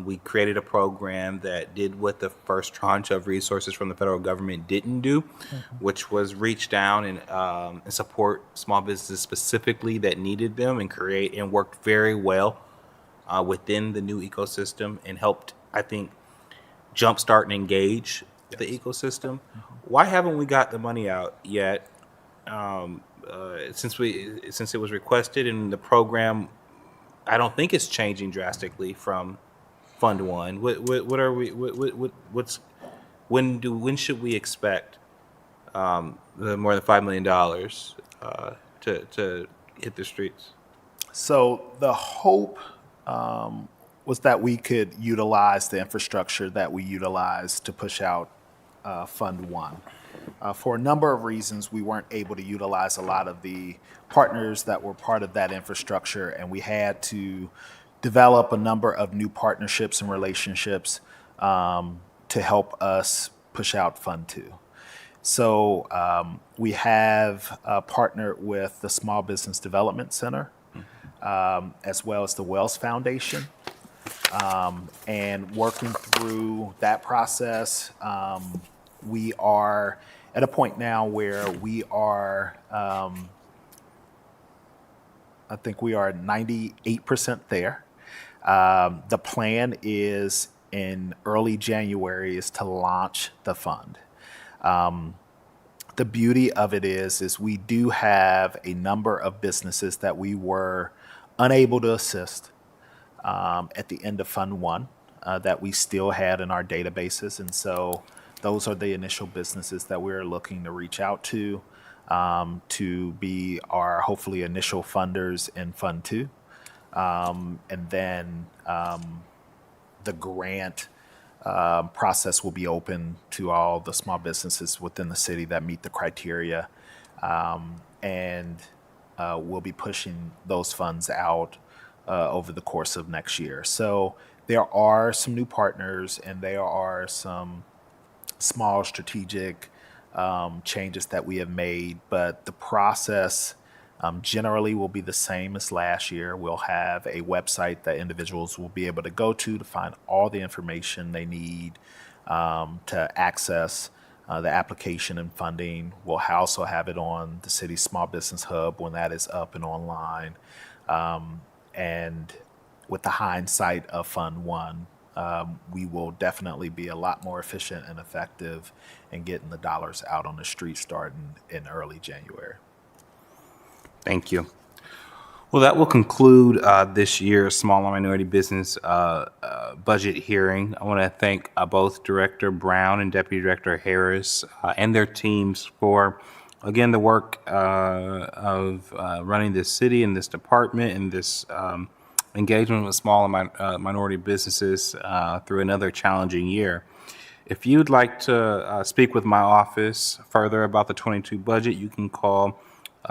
Speaker 1: we created a program that did what the first tranche of resources from the federal government didn't do, which was reach down and support small businesses specifically that needed them and create and worked very well within the new ecosystem and helped, I think, jumpstart and engage the ecosystem. Why haven't we got the money out yet? Since it was requested in the program, I don't think it's changing drastically from Fund 1. What are we? When should we expect the more than $5 million to hit the streets?
Speaker 3: So the hope was that we could utilize the infrastructure that we utilized to push out Fund 1. For a number of reasons, we weren't able to utilize a lot of the partners that were part of that infrastructure, and we had to develop a number of new partnerships and relationships to help us push out Fund 2. So we have partnered with the Small Business Development Center, as well as the Wells Foundation, and working through that process. We are at a point now where we are, I think we are 98% there. The plan is in early January is to launch the fund. The beauty of it is we do have a number of businesses that we were unable to assist at the end of Fund 1 that we still had in our databases. And so those are the initial businesses that we're looking to reach out to be our hopefully initial funders in Fund 2. And then the grant process will be open to all the small businesses within the city that meet the criteria. And we'll be pushing those funds out over the course of next year. So there are some new partners and there are some small strategic changes that we have made, but the process generally will be the same as last year. We'll have a website that individuals will be able to go to find all the information they need to access the application and funding. We'll also have it on the city's Small Business Hub when that is up and online. And with the hindsight of Fund 1, we will definitely be a lot more efficient and effective in getting the dollars out on the street starting in early January.
Speaker 1: Thank you. Well, that will conclude this year's Small and Minority Business budget hearing. I want to thank both Director Brown and Deputy Director Harris and their teams for, again, the work of running this city and this department and this engagement with small and minority businesses through another challenging year. If you'd like to speak with my office further about the 22 budget, you can call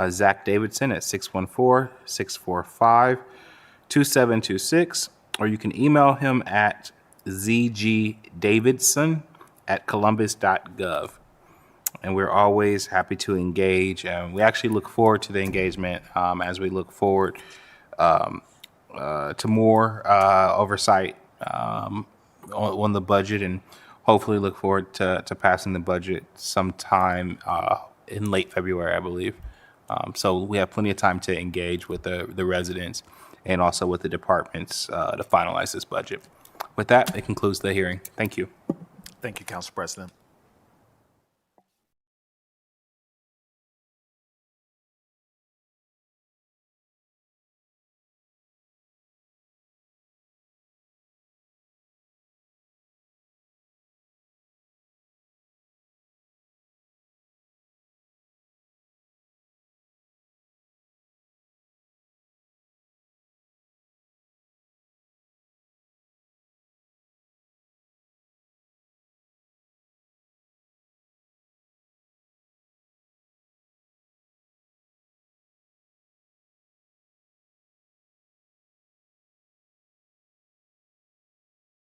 Speaker 1: Zach Davidson at 614-645-2726, or you can email him at zgdavidson@columbus.gov. And we're always happy to engage, and we actually look forward to the engagement as we look forward to more oversight on the budget, and hopefully look forward to passing the budget sometime in late February, I believe. So we have plenty of time to engage with the residents and also with the departments to finalize this budget. With that, it concludes the hearing. Thank you.
Speaker 3: Thank you, Council President.